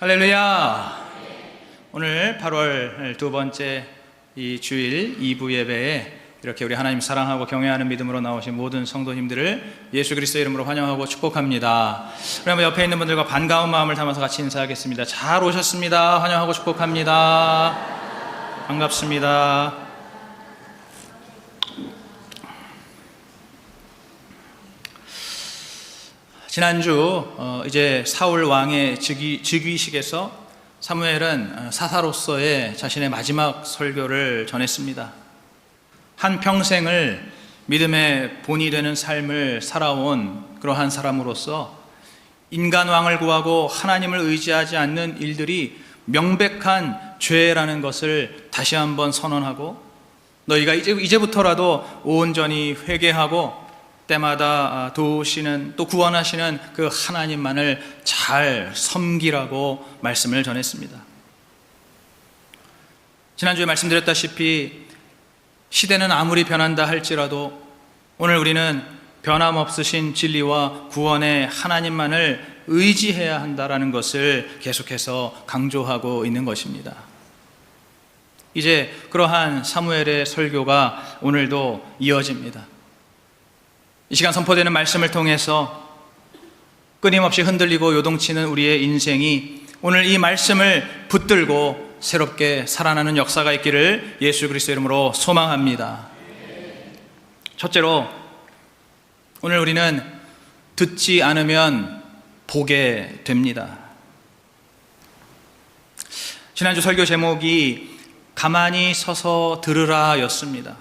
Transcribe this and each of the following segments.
할렐루야. 오늘 8월 두 번째 이 주일 2부 예배에 이렇게 우리 하나님 사랑하고 경외하는 믿음으로 나오신 모든 성도님들을 예수 그리스도의 이름으로 환영하고 축복합니다. 우리 한번 옆에 있는 분들과 반가운 마음을 담아서 같이 인사하겠습니다. 잘 오셨습니다. 환영하고 축복합니다. 반갑습니다. 지난주 이제 사울 왕의 즉위식에서 사무엘은 사사로서의 자신의 마지막 설교를 전했습니다. 한 평생을 믿음의 본이 되는 삶을 살아온 그러한 사람으로서 인간왕을 구하고 하나님을 의지하지 않는 일들이 명백한 죄라는 것을 다시 한번 선언하고, 너희가 이제부터라도 온전히 회개하고 때마다 도우시는, 또 구원하시는 그 하나님만을 잘 섬기라고 말씀을 전했습니다. 지난주에 말씀드렸다시피 시대는 아무리 변한다 할지라도 오늘 우리는 변함없으신 진리와 구원의 하나님만을 의지해야 한다라는 것을 계속해서 강조하고 있는 것입니다. 이제 그러한 사무엘의 설교가 오늘도 이어집니다. 이 시간 선포되는 말씀을 통해서 끊임없이 흔들리고 요동치는 우리의 인생이 오늘 이 말씀을 붙들고 새롭게 살아나는 역사가 있기를 예수 그리스도의 이름으로 소망합니다. 첫째로, 오늘 우리는 듣지 않으면 보게 됩니다. 지난주 설교 제목이 가만히 서서 들으라 였습니다.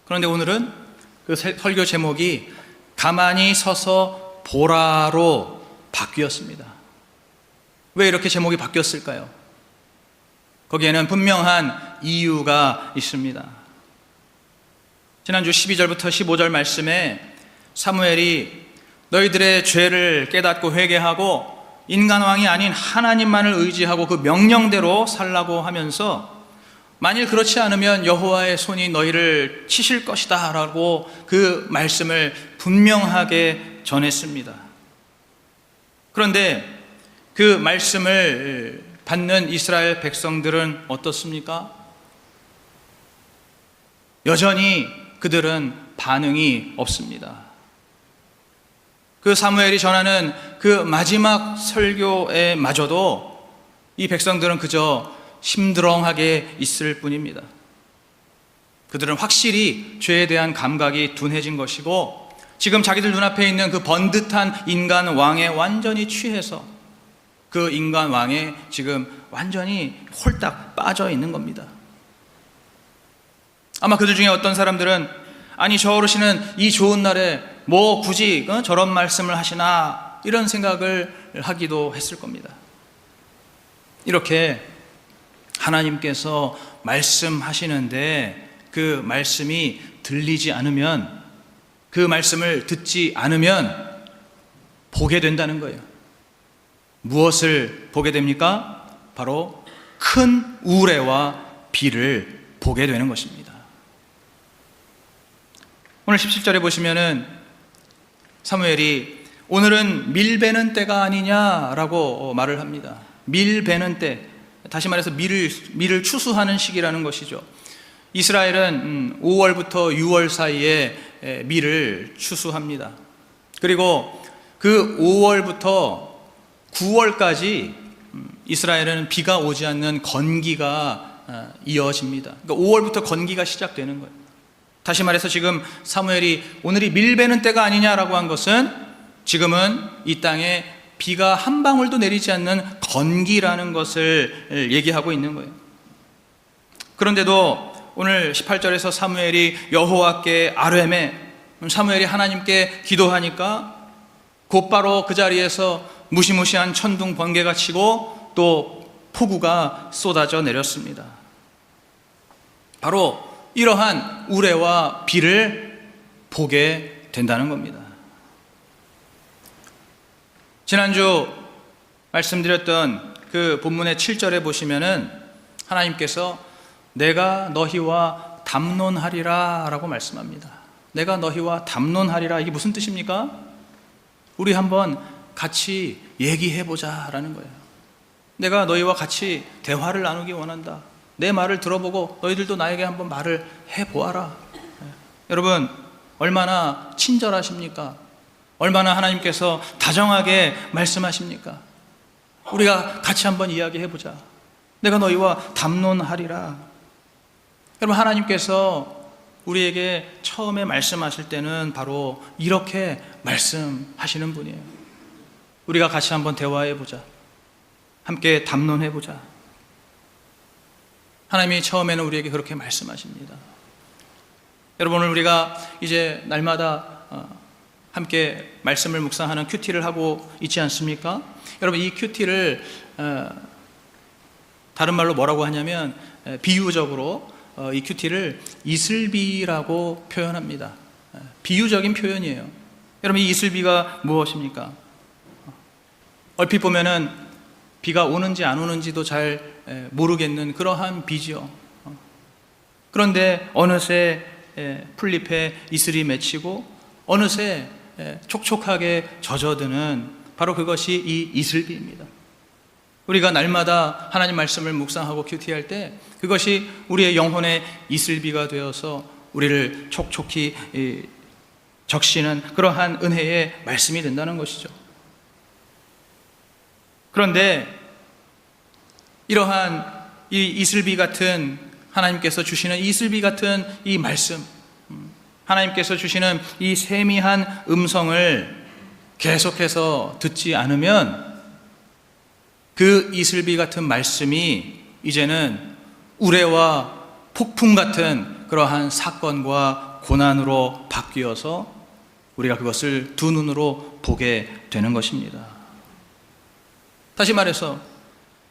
그런데 오늘은 그 설교 제목이 가만히 서서 보라로 바뀌었습니다. 왜 이렇게 제목이 바뀌었을까요? 거기에는 분명한 이유가 있습니다. 지난주 12절부터 15절 말씀에 사무엘이 너희들의 죄를 깨닫고 회개하고 인간왕이 아닌 하나님만을 의지하고 그 명령대로 살라고 하면서, 만일 그렇지 않으면 여호와의 손이 너희를 치실 것이다 라고 그 말씀을 분명하게 전했습니다. 그런데 그 말씀을 받는 이스라엘 백성들은 어떻습니까? 여전히 그들은 반응이 없습니다. 그 사무엘이 전하는 그 마지막 설교에 마저도 이 백성들은 그저 심드렁하게 있을 뿐입니다. 그들은 확실히 죄에 대한 감각이 둔해진 것이고, 지금 자기들 눈앞에 있는 그 번듯한 인간 왕에 완전히 취해서 그 인간 왕에 지금 완전히 홀딱 빠져 있는 겁니다. 아마 그들 중에 어떤 사람들은, 아니 저 어르신은 이 좋은 날에 뭐 굳이 저런 말씀을 하시나, 이런 생각을 하기도 했을 겁니다. 이렇게 하나님께서 말씀하시는데 그 말씀이 들리지 않으면, 그 말씀을 듣지 않으면 보게 된다는 거예요. 무엇을 보게 됩니까? 바로 큰 우레와 비를 보게 되는 것입니다. 오늘 17절에 보시면은 사무엘이 오늘은 밀 베는 때가 아니냐라고 말을 합니다. 밀 베는 때, 다시 말해서 밀을 추수하는 시기라는 것이죠. 이스라엘은 5월부터 6월 사이에 밀을 추수합니다. 그리고 그 5월부터 9월까지 이스라엘은 비가 오지 않는 건기가 이어집니다. 그러니까 5월부터 건기가 시작되는 거예요. 다시 말해서 지금 사무엘이 오늘이 밀 베는 때가 아니냐라고 한 것은, 지금은 이 땅에 비가 한 방울도 내리지 않는 건기라는 것을 얘기하고 있는 거예요. 그런데도 오늘 18절에서 사무엘이 여호와께 아뢰매, 사무엘이 하나님께 기도하니까 곧바로 그 자리에서 무시무시한 천둥 번개가 치고 또 폭우가 쏟아져 내렸습니다. 바로 이러한 우레와 비를 보게 된다는 겁니다. 지난주 말씀드렸던 그 본문의 7절에 보시면은 하나님께서 내가 너희와 담론하리라 라고 말씀합니다. 내가 너희와 담론하리라, 이게 무슨 뜻입니까? 우리 한번 같이 얘기해보자 라는 거예요. 내가 너희와 같이 대화를 나누기 원한다. 내 말을 들어보고 너희들도 나에게 한번 말을 해보아라. 여러분, 얼마나 친절하십니까? 얼마나 하나님께서 다정하게 말씀하십니까? 우리가 같이 한번 이야기해보자. 내가 너희와 담론하리라. 여러분, 하나님께서 우리에게 처음에 말씀하실 때는 바로 이렇게 말씀하시는 분이에요. 우리가 같이 한번 대화해보자. 함께 담론해보자. 하나님이 처음에는 우리에게 그렇게 말씀하십니다. 여러분, 오늘 우리가 이제 날마다 함께 말씀을 묵상하는 큐티를 하고 있지 않습니까? 여러분, 이 큐티를 다른 말로 뭐라고 하냐면 비유적으로 이 큐티를 이슬비라고 표현합니다. 비유적인 표현이에요. 여러분, 이 이슬비가 무엇입니까? 얼핏 보면은 비가 오는지 안 오는지도 잘 모르겠는 그러한 비죠. 그런데 어느새 풀잎에 이슬이 맺히고 어느새 촉촉하게 젖어드는 바로 그것이 이 이슬비입니다. 우리가 날마다 하나님 말씀을 묵상하고 큐티할 때 그것이 우리의 영혼의 이슬비가 되어서 우리를 촉촉히 적시는 그러한 은혜의 말씀이 된다는 것이죠. 그런데 이러한 이 이슬비 같은 하나님께서 주시는 이슬비 같은 이 말씀, 하나님께서 주시는 이 세미한 음성을 계속해서 듣지 않으면 그 이슬비 같은 말씀이 이제는 우레와 폭풍 같은 그러한 사건과 고난으로 바뀌어서 우리가 그것을 두 눈으로 보게 되는 것입니다. 다시 말해서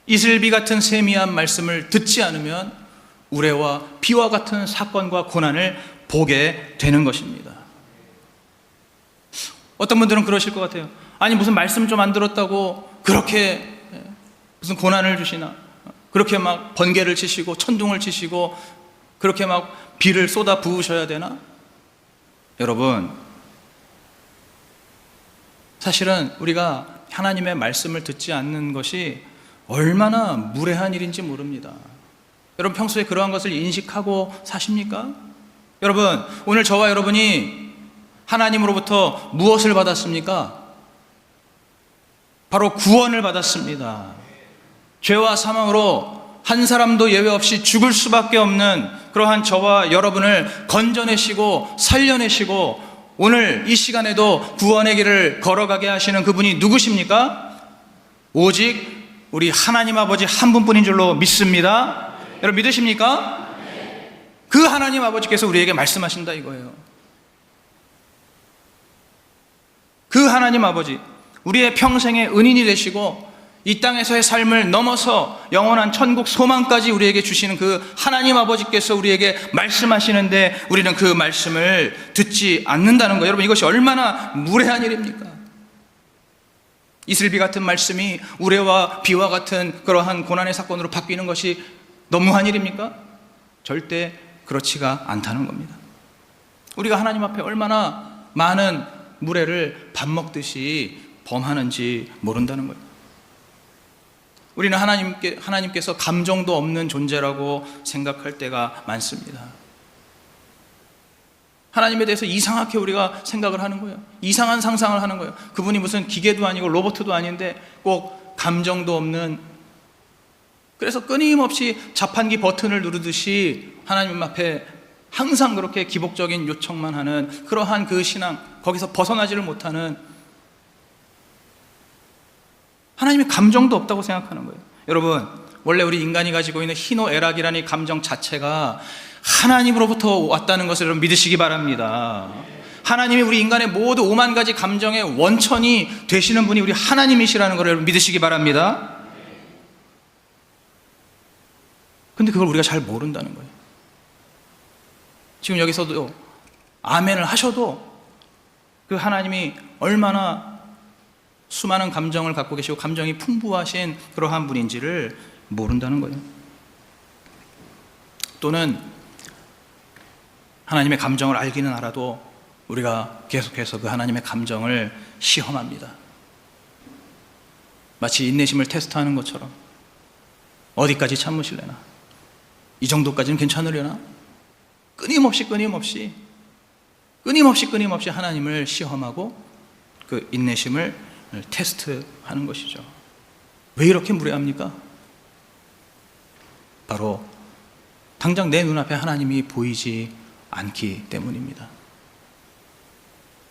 이슬비 같은 세미한 말씀을 듣지 않으면 우레와 비와 같은 사건과 고난을 보게 되는 것입니다. 어떤 분들은 그러실 것 같아요. 아니, 무슨 말씀 좀 안 들었다고 그렇게 무슨 고난을 주시나? 그렇게 막 번개를 치시고 천둥을 치시고 그렇게 막 비를 쏟아 부으셔야 되나? 여러분, 사실은 우리가 하나님의 말씀을 듣지 않는 것이 얼마나 무례한 일인지 모릅니다. 여러분, 평소에 그러한 것을 인식하고 사십니까? 여러분, 오늘 저와 여러분이 하나님으로부터 무엇을 받았습니까? 바로 구원을 받았습니다. 죄와 사망으로 한 사람도 예외 없이 죽을 수밖에 없는 그러한 저와 여러분을 건져내시고 살려내시고 오늘 이 시간에도 구원의 길을 걸어가게 하시는 그분이 누구십니까? 오직 우리 하나님 아버지 한 분뿐인 줄로 믿습니다. 여러분, 믿으십니까? 그 하나님 아버지께서 우리에게 말씀하신다 이거예요. 그 하나님 아버지, 우리의 평생의 은인이 되시고 이 땅에서의 삶을 넘어서 영원한 천국 소망까지 우리에게 주시는 그 하나님 아버지께서 우리에게 말씀하시는데 우리는 그 말씀을 듣지 않는다는 거예요. 여러분, 이것이 얼마나 무례한 일입니까? 이슬비 같은 말씀이 우레와 비와 같은 그러한 고난의 사건으로 바뀌는 것이 너무한 일입니까? 절대 그렇지가 않다는 겁니다. 우리가 하나님 앞에 얼마나 많은 무례를 밥 먹듯이 범하는지 모른다는 거예요. 우리는 하나님께서 감정도 없는 존재라고 생각할 때가 많습니다. 하나님에 대해서 이상하게 우리가 생각을 하는 거예요. 이상한 상상을 하는 거예요. 그분이 무슨 기계도 아니고 로봇도 아닌데 꼭 감정도 없는, 그래서 끊임없이 자판기 버튼을 누르듯이 하나님 앞에 항상 그렇게 기복적인 요청만 하는 그러한 그 신앙, 거기서 벗어나지를 못하는, 하나님이 감정도 없다고 생각하는 거예요. 여러분, 원래 우리 인간이 가지고 있는 희노애락이라는 이 감정 자체가 하나님으로부터 왔다는 것을 여러분 믿으시기 바랍니다. 하나님이 우리 인간의 모두 5만 가지 감정의 원천이 되시는 분이 우리 하나님이시라는 것을 여러분 믿으시기 바랍니다. 근데 그걸 우리가 잘 모른다는 거예요. 지금 여기서도 아멘을 하셔도 그 하나님이 얼마나 수많은 감정을 갖고 계시고 감정이 풍부하신 그러한 분인지를 모른다는 거예요. 또는 하나님의 감정을 알기는 알아도 우리가 계속해서 그 하나님의 감정을 시험합니다. 마치 인내심을 테스트하는 것처럼 어디까지 참으실래나? 이 정도까지는 괜찮으려나? 끊임없이 하나님을 시험하고 그 인내심을 테스트하는 것이죠. 왜 이렇게 무례합니까? 바로 당장 내 눈앞에 하나님이 보이지 않기 때문입니다.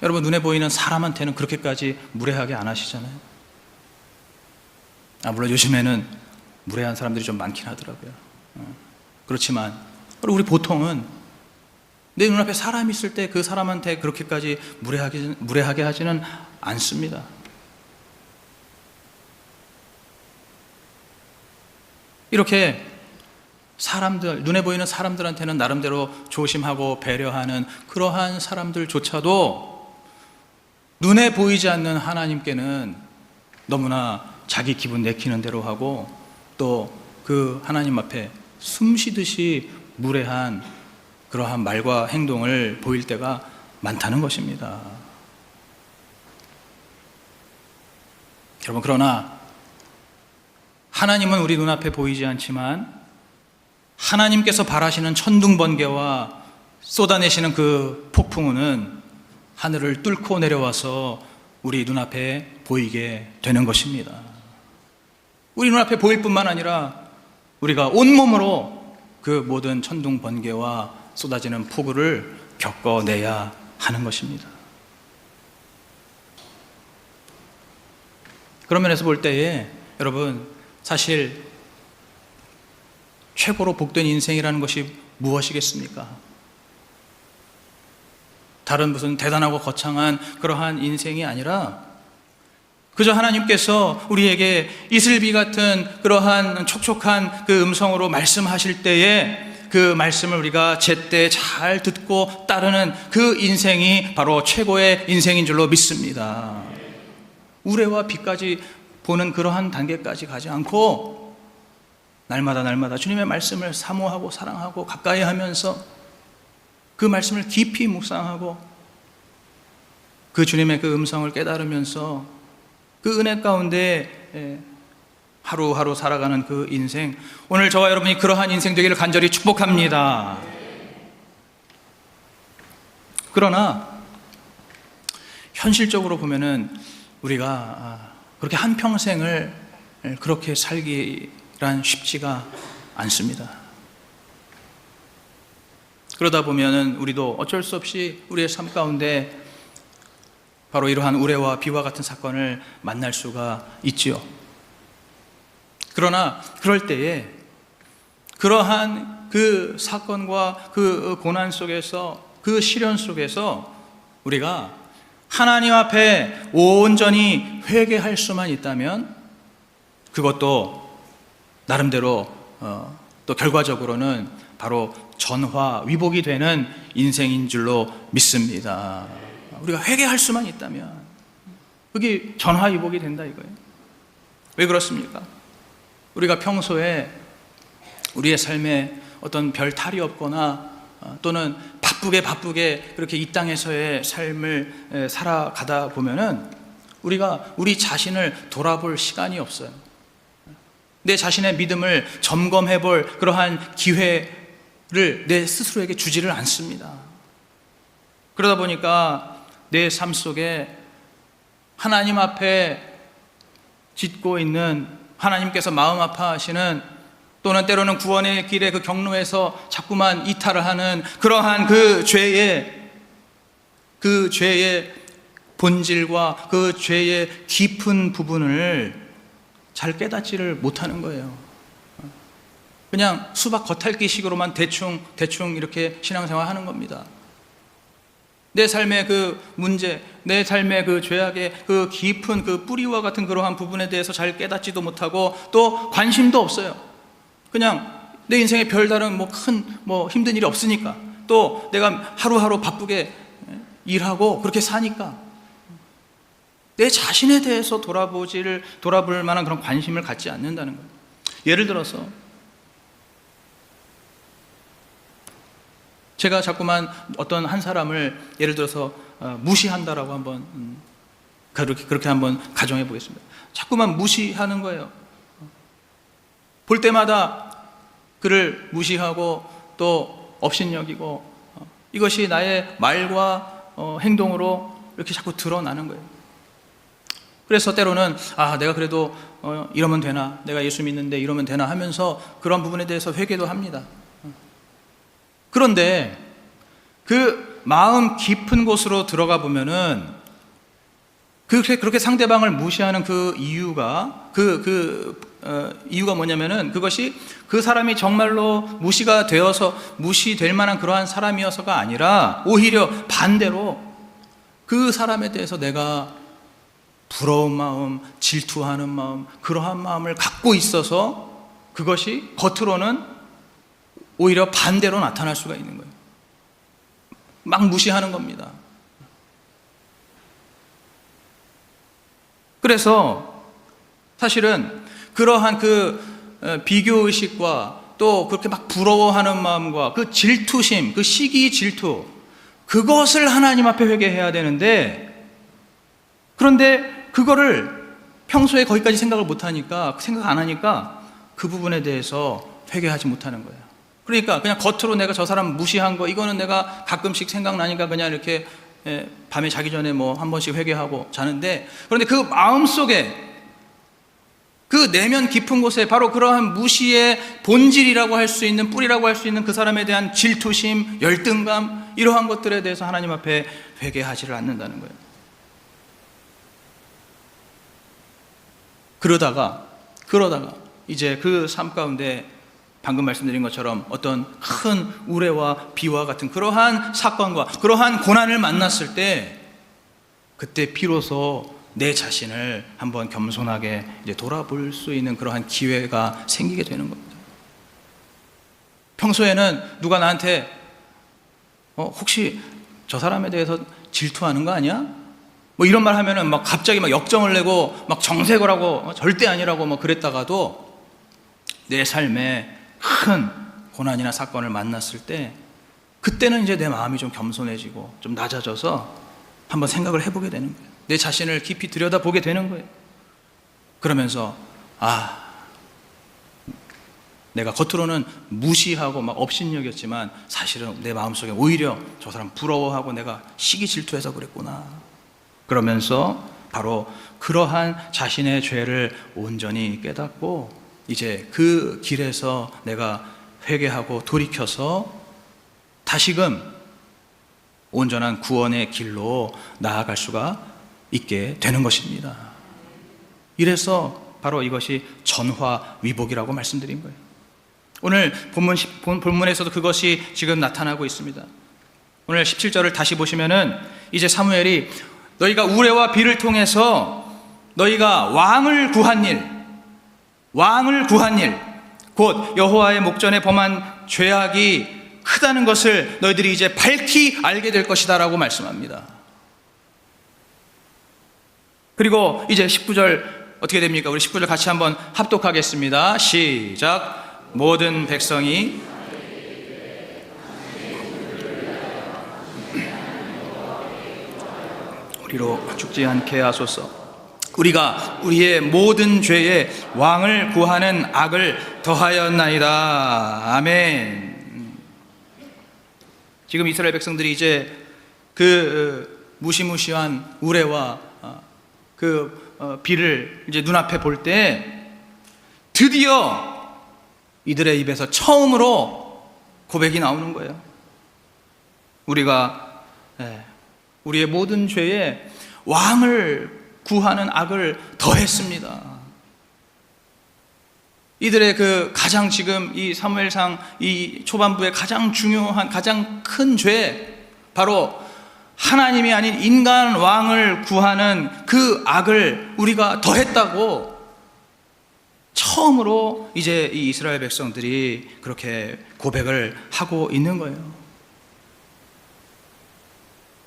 여러분, 눈에 보이는 사람한테는 그렇게까지 무례하게 안 하시잖아요. 물론 요즘에는 무례한 사람들이 좀 많긴 하더라고요. 그렇지만 우리 보통은 내 눈앞에 사람이 있을 때 그 사람한테 그렇게까지 무례하게 하지는 않습니다. 이렇게 사람들, 눈에 보이는 사람들한테는 나름대로 조심하고 배려하는 그러한 사람들조차도 눈에 보이지 않는 하나님께는 너무나 자기 기분 내키는 대로 하고 또 그 하나님 앞에 숨쉬듯이 무례한 그러한 말과 행동을 보일 때가 많다는 것입니다. 여러분, 그러나 하나님은 우리 눈앞에 보이지 않지만 하나님께서 바라시는 천둥번개와 쏟아내시는 그 폭풍우는 하늘을 뚫고 내려와서 우리 눈앞에 보이게 되는 것입니다. 우리 눈앞에 보일 뿐만 아니라 우리가 온몸으로 그 모든 천둥번개와 쏟아지는 폭우를 겪어내야 하는 것입니다. 그런 면에서 볼 때에 여러분, 사실 최고로 복된 인생이라는 것이 무엇이겠습니까? 다른 무슨 대단하고 거창한 그러한 인생이 아니라 그저 하나님께서 우리에게 이슬비 같은 그러한 촉촉한 그 음성으로 말씀하실 때에 그 말씀을 우리가 제때 잘 듣고 따르는 그 인생이 바로 최고의 인생인 줄로 믿습니다. 우레와 비까지 보는 그러한 단계까지 가지 않고 날마다 주님의 말씀을 사모하고 사랑하고 가까이 하면서 그 말씀을 깊이 묵상하고 그 주님의 그 음성을 깨달으면서 그 은혜 가운데 하루하루 살아가는 그 인생, 오늘 저와 여러분이 그러한 인생 되기를 간절히 축복합니다. 그러나 현실적으로 보면은 우리가 그렇게 한평생을 그렇게 살기란 쉽지가 않습니다. 그러다 보면은 우리도 어쩔 수 없이 우리의 삶 가운데 바로 이러한 우레와 비와 같은 사건을 만날 수가 있지요. 그러나 그럴 때에 그러한 그 사건과 그 고난 속에서 그 시련 속에서 우리가 하나님 앞에 온전히 회개할 수만 있다면 그것도 나름대로 또 결과적으로는 바로 전화위복이 되는 인생인 줄로 믿습니다. 우리가 회개할 수만 있다면 그게 전화위복이 된다 이거예요. 왜 그렇습니까? 우리가 평소에 우리의 삶에 어떤 별 탈이 없거나 또는 바쁘게 그렇게 이 땅에서의 삶을 살아가다 보면은 우리가 우리 자신을 돌아볼 시간이 없어요. 내 자신의 믿음을 점검해 볼 그러한 기회를 내 스스로에게 주지를 않습니다. 그러다 보니까 내 삶 속에 하나님 앞에 짓고 있는 하나님께서 마음 아파하시는 또는 때로는 구원의 길의 그 경로에서 자꾸만 이탈을 하는 그러한 그 죄의 본질과 그 죄의 깊은 부분을 잘 깨닫지를 못하는 거예요. 그냥 수박 겉핥기식으로만 대충 이렇게 신앙생활 하는 겁니다. 내 삶의 그 문제, 내 삶의 그 죄악의 그 깊은 그 뿌리와 같은 그러한 부분에 대해서 잘 깨닫지도 못하고 또 관심도 없어요. 그냥 내 인생에 별다른 큰 힘든 일이 없으니까, 또 내가 하루하루 바쁘게 일하고 그렇게 사니까 내 자신에 대해서 돌아볼 만한 그런 관심을 갖지 않는다는 거예요. 예를 들어서 제가 자꾸만 어떤 한 사람을 예를 들어서 무시한다라고 한번 그렇게 한번 가정해 보겠습니다. 자꾸만 무시하는 거예요. 볼 때마다 그를 무시하고 또 업신여기고 이것이 나의 말과 행동으로 이렇게 자꾸 드러나는 거예요. 그래서 때로는 내가 그래도 이러면 되나, 내가 예수 믿는데 이러면 되나 하면서 그런 부분에 대해서 회개도 합니다. 그런데 그 마음 깊은 곳으로 들어가 보면은 그렇게 상대방을 무시하는 그 이유가 이유가 뭐냐면은 그것이 그 사람이 정말로 무시가 되어서 무시될 만한 그러한 사람이어서가 아니라 오히려 반대로 그 사람에 대해서 내가 부러운 마음, 질투하는 마음, 그러한 마음을 갖고 있어서 그것이 겉으로는 오히려 반대로 나타날 수가 있는 거예요. 막 무시하는 겁니다. 그래서 사실은 그러한 그 비교의식과 또 그렇게 막 부러워하는 마음과 그 질투심, 그 시기 질투, 그것을 하나님 앞에 회개해야 되는데, 그런데 그거를 평소에 거기까지 생각 안 하니까 그 부분에 대해서 회개하지 못하는 거예요. 그러니까 그냥 겉으로 내가 저 사람 무시한 거, 이거는 내가 가끔씩 생각나니까 그냥 이렇게 밤에 자기 전에 뭐 한 번씩 회개하고 자는데, 그런데 그 마음속에 그 내면 깊은 곳에 바로 그러한 무시의 본질이라고 할 수 있는, 뿌리라고 할 수 있는 그 사람에 대한 질투심, 열등감, 이러한 것들에 대해서 하나님 앞에 회개하지를 않는다는 거예요. 그러다가 이제 그 삶 가운데 방금 말씀드린 것처럼 어떤 큰 우레와 비와 같은 그러한 사건과 그러한 고난을 만났을 때, 그때 비로소 내 자신을 한번 겸손하게 이제 돌아볼 수 있는 그러한 기회가 생기게 되는 겁니다. 평소에는 누가 나한테 혹시 저 사람에 대해서 질투하는 거 아니야? 뭐 이런 말 하면은 막 갑자기 막 역정을 내고 막 정색을 하고 절대 아니라고 뭐 그랬다가도, 내 삶에 큰 고난이나 사건을 만났을 때 그때는 이제 내 마음이 좀 겸손해지고 좀 낮아져서 한번 생각을 해보게 되는 거예요. 내 자신을 깊이 들여다보게 되는 거예요. 그러면서 내가 겉으로는 무시하고 막 업신여겼지만 사실은 내 마음속에 오히려 저 사람 부러워하고 내가 시기 질투해서 그랬구나. 그러면서 바로 그러한 자신의 죄를 온전히 깨닫고 이제 그 길에서 내가 회개하고 돌이켜서 다시금 온전한 구원의 길로 나아갈 수가 있게 되는 것입니다. 이래서 바로 이것이 전화위복이라고 말씀드린 거예요. 오늘 본문에서도 그것이 지금 나타나고 있습니다. 오늘 17절을 다시 보시면은 이제 사무엘이 너희가 우레와 비를 통해서 너희가 왕을 구한 일, 곧 여호와의 목전에 범한 죄악이 크다는 것을 너희들이 이제 밝히 알게 될 것이다 라고 말씀합니다. 그리고 이제 19절 어떻게 됩니까? 우리 19절 같이 한번 합독하겠습니다. 시작. 모든 백성이 우리로 죽지 않게 하소서. 우리가 우리의 모든 죄에 왕을 구하는 악을 더하였나이다. 아멘. 지금 이스라엘 백성들이 이제 그 무시무시한 우레와 비를 이제 눈앞에 볼 때 드디어 이들의 입에서 처음으로 고백이 나오는 거예요. 우리가 우리의 모든 죄에 왕을 구하는 악을 더했습니다. 이들의 그 가장 지금 이 사무엘상 이 초반부의 가장 중요한 가장 큰 죄, 바로 하나님이 아닌 인간 왕을 구하는 그 악을 우리가 더했다고 처음으로 이제 이 이스라엘 백성들이 그렇게 고백을 하고 있는 거예요.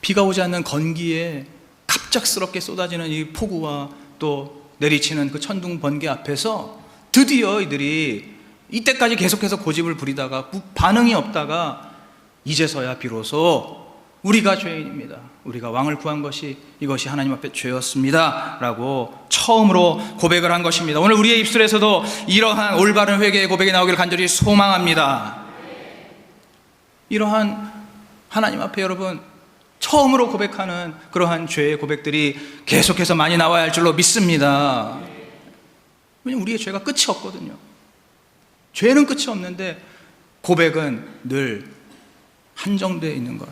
비가 오지 않는 건기에 갑작스럽게 쏟아지는 이 폭우와 또 내리치는 그 천둥 번개 앞에서 드디어 이들이 이때까지 계속해서 고집을 부리다가 반응이 없다가 이제서야 비로소 우리가 죄인입니다. 우리가 왕을 구한 것이 이것이 하나님 앞에 죄였습니다 라고 처음으로 고백을 한 것입니다. 오늘 우리의 입술에서도 이러한 올바른 회개의 고백이 나오기를 간절히 소망합니다. 이러한 하나님 앞에 여러분 처음으로 고백하는 그러한 죄의 고백들이 계속해서 많이 나와야 할 줄로 믿습니다. 왜냐하면 우리의 죄가 끝이 없거든요. 죄는 끝이 없는데 고백은 늘 한정되어 있는 것.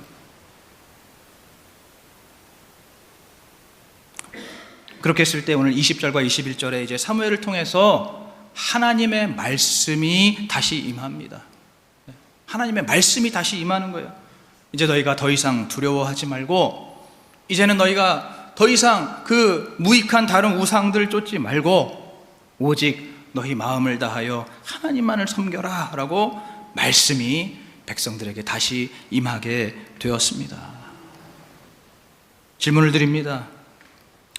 그렇게 했을 때 오늘 20절과 21절에 이제 사무엘을 통해서 하나님의 말씀이 다시 임합니다. 하나님의 말씀이 다시 임하는 거예요. 이제 너희가 더 이상 두려워하지 말고, 이제는 너희가 더 이상 그 무익한 다른 우상들을 쫓지 말고 오직 너희 마음을 다하여 하나님만을 섬겨라 라고 말씀이 백성들에게 다시 임하게 되었습니다. 질문을 드립니다.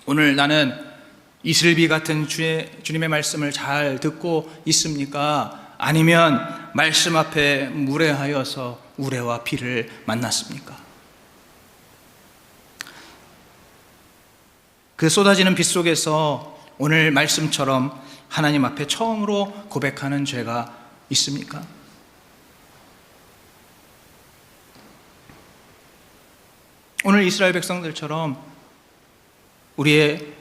오늘 나는 이슬비 같은 주님의 말씀을 잘 듣고 있습니까? 아니면 말씀 앞에 무례하여서 우레와 피를 만났습니까? 그 쏟아지는 빛 속에서 오늘 말씀처럼 하나님 앞에 처음으로 고백하는 죄가 있습니까? 오늘 이스라엘 백성들처럼 우리의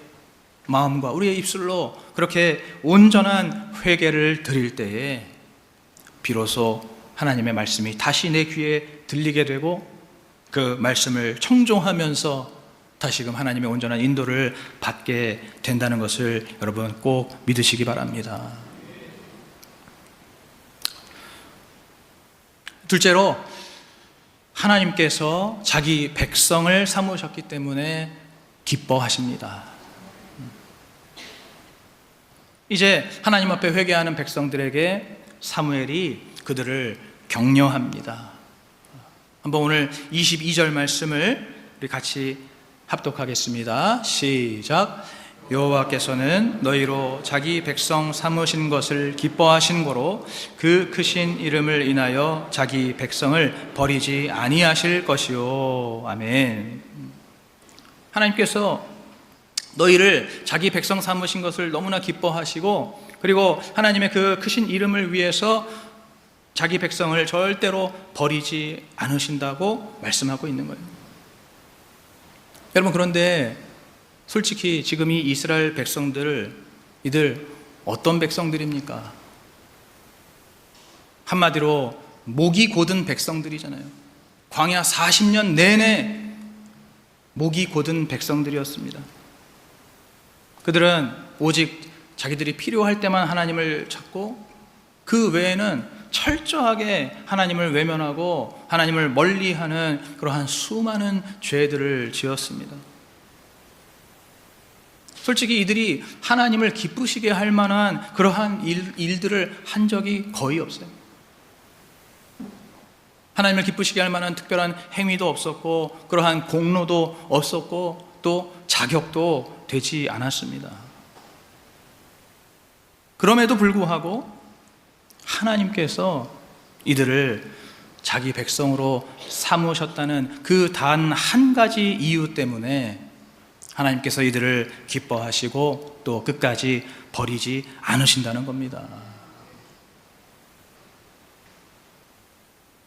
마음과 우리의 입술로 그렇게 온전한 회개를 드릴 때에 비로소 하나님의 말씀이 다시 내 귀에 들리게 되고 그 말씀을 청종하면서 다시금 하나님의 온전한 인도를 받게 된다는 것을 여러분 꼭 믿으시기 바랍니다. 둘째로, 하나님께서 자기 백성을 삼으셨기 때문에 기뻐하십니다. 이제 하나님 앞에 회개하는 백성들에게 사무엘이 그들을 격려합니다. 한번 오늘 22절 말씀을 우리 같이 합독하겠습니다. 시작. 여호와께서는 너희로 자기 백성 삼으신 것을 기뻐하신 고로 그 크신 이름을 인하여 자기 백성을 버리지 아니하실 것이요. 아멘. 하나님께서 너희를 자기 백성 삼으신 것을 너무나 기뻐하시고, 그리고 하나님의 그 크신 이름을 위해서 자기 백성을 절대로 버리지 않으신다고 말씀하고 있는 거예요. 여러분, 그런데 솔직히 지금 이 이스라엘 백성들, 이들 어떤 백성들입니까? 한마디로 목이 곧은 백성들이잖아요. 광야 40년 내내 목이 곧은 백성들이었습니다. 그들은 오직 자기들이 필요할 때만 하나님을 찾고 그 외에는 철저하게 하나님을 외면하고 하나님을 멀리하는 그러한 수많은 죄들을 지었습니다. 솔직히 이들이 하나님을 기쁘시게 할 만한 그러한 일들을 한 적이 거의 없어요. 하나님을 기쁘시게 할 만한 특별한 행위도 없었고, 그러한 공로도 없었고, 또 자격도 되지 않았습니다. 그럼에도 불구하고 하나님께서 이들을 자기 백성으로 삼으셨다는 그 단 한 가지 이유 때문에 하나님께서 이들을 기뻐하시고 또 끝까지 버리지 않으신다는 겁니다.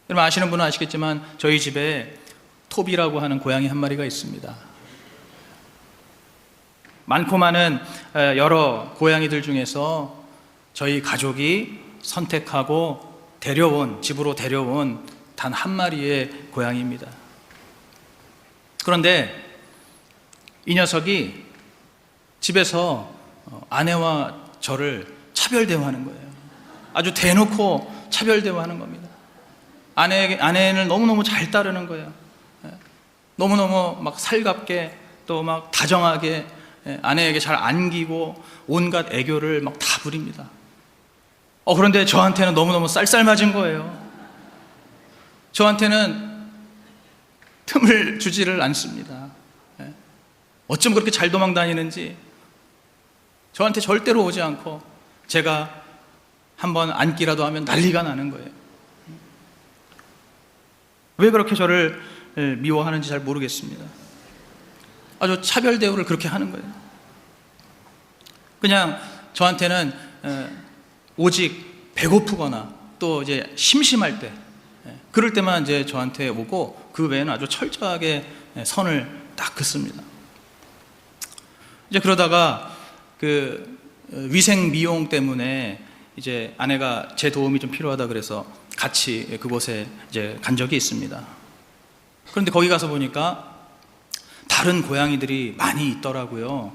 여러분, 아시는 분은 아시겠지만 저희 집에 톱이라고 하는 고양이 한 마리가 있습니다. 많고 많은 여러 고양이들 중에서 저희 가족이 선택하고 집으로 데려온 단 한 마리의 고양이입니다. 그런데 이 녀석이 집에서 아내와 저를 차별 대우하는 거예요. 아주 대놓고 차별 대우하는 겁니다. 아내를 너무너무 잘 따르는 거예요. 너무너무 막 살갑게 또 막 다정하게 아내에게 잘 안기고 온갖 애교를 막 다 부립니다. 그런데 저한테는 너무너무 쌀쌀맞은 거예요. 저한테는 틈을 주지를 않습니다. 어쩜 그렇게 잘 도망다니는지 저한테 절대로 오지 않고 제가 한번 앉기라도 하면 난리가 나는 거예요. 왜 그렇게 저를 미워하는지 잘 모르겠습니다. 아주 차별 대우를 그렇게 하는 거예요. 그냥 저한테는 오직 배고프거나 또 이제 심심할 때, 그럴 때만 이제 저한테 오고, 그 외에는 아주 철저하게 선을 딱 긋습니다. 이제 그러다가 그 위생 미용 때문에 이제 아내가 제 도움이 좀 필요하다 그래서 같이 그곳에 이제 간 적이 있습니다. 그런데 거기 가서 보니까 다른 고양이들이 많이 있더라고요.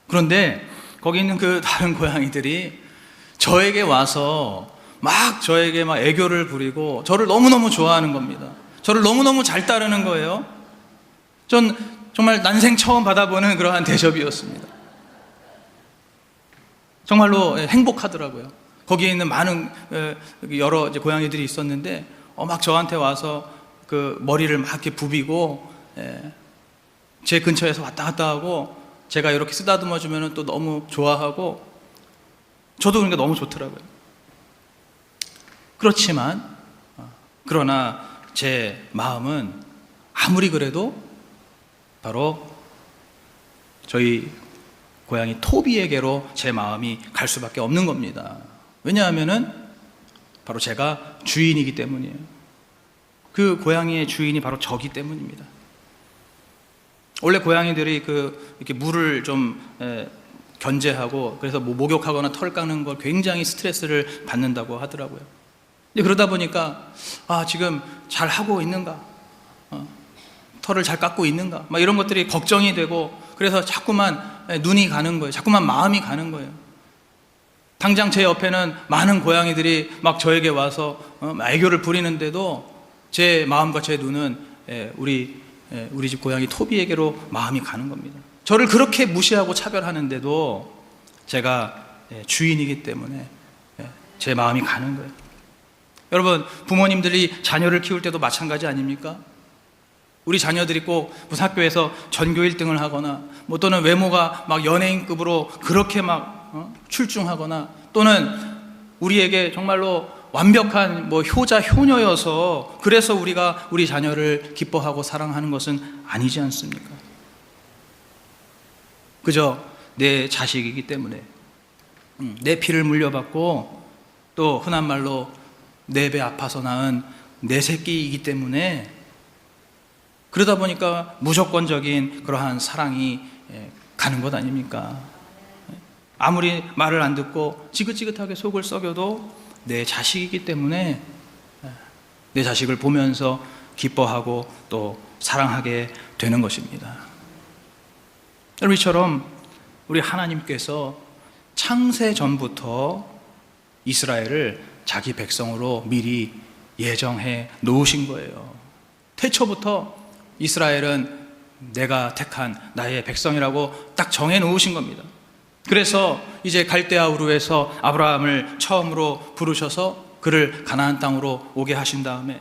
그런데 거기 있는 그 다른 고양이들이 저에게 와서 막 저에게 막 애교를 부리고 저를 너무너무 좋아하는 겁니다. 저를 너무너무 잘 따르는 거예요. 전 정말 난생 처음 받아보는 그러한 대접이었습니다. 정말로 행복하더라고요. 거기에 있는 많은 여러 고양이들이 있었는데 막 저한테 와서 그 머리를 막 이렇게 부비고 제 근처에서 왔다 갔다 하고, 제가 이렇게 쓰다듬어 주면 또 너무 좋아하고, 저도 그러니까 너무 좋더라고요. 그렇지만 그러나 제 마음은 아무리 그래도 바로 저희 고양이 토비에게로 제 마음이 갈 수밖에 없는 겁니다. 왜냐하면은 바로 제가 주인이기 때문이에요. 그 고양이의 주인이 바로 저기 때문입니다. 원래 고양이들이 이렇게 물을 좀 견제하고, 그래서 뭐 목욕하거나 털 깎는 걸 굉장히 스트레스를 받는다고 하더라고요. 그러다 보니까 지금 잘 하고 있는가, 털을 잘 깎고 있는가, 막 이런 것들이 걱정이 되고, 그래서 자꾸만 눈이 가는 거예요. 자꾸만 마음이 가는 거예요. 당장 제 옆에는 많은 고양이들이 막 저에게 와서 애교를 부리는데도 제 마음과 제 눈은 우리 집 고양이 토비에게로 마음이 가는 겁니다. 저를 그렇게 무시하고 차별하는데도 제가 주인이기 때문에 제 마음이 가는 거예요. 여러분, 부모님들이 자녀를 키울 때도 마찬가지 아닙니까? 우리 자녀들이 꼭 무슨 학교에서 전교 1등을 하거나, 뭐 또는 외모가 막 연예인급으로 그렇게 막 출중하거나, 또는 우리에게 정말로 완벽한 뭐 효자 효녀여서 그래서 우리가 우리 자녀를 기뻐하고 사랑하는 것은 아니지 않습니까? 그저 내 자식이기 때문에, 내 피를 물려받고 또 흔한 말로 내 배 아파서 낳은 내 새끼이기 때문에, 그러다 보니까 무조건적인 그러한 사랑이 가는 것 아닙니까? 아무리 말을 안 듣고 지긋지긋하게 속을 썩여도 내 자식이기 때문에 내 자식을 보면서 기뻐하고 또 사랑하게 되는 것입니다. 여러분, 이처럼 우리 하나님께서 창세 전부터 이스라엘을 자기 백성으로 미리 예정해 놓으신 거예요. 태초부터 이스라엘은 내가 택한 나의 백성이라고 딱 정해 놓으신 겁니다. 그래서 이제 갈대아 우르에서 아브라함을 처음으로 부르셔서 그를 가나안 땅으로 오게 하신 다음에,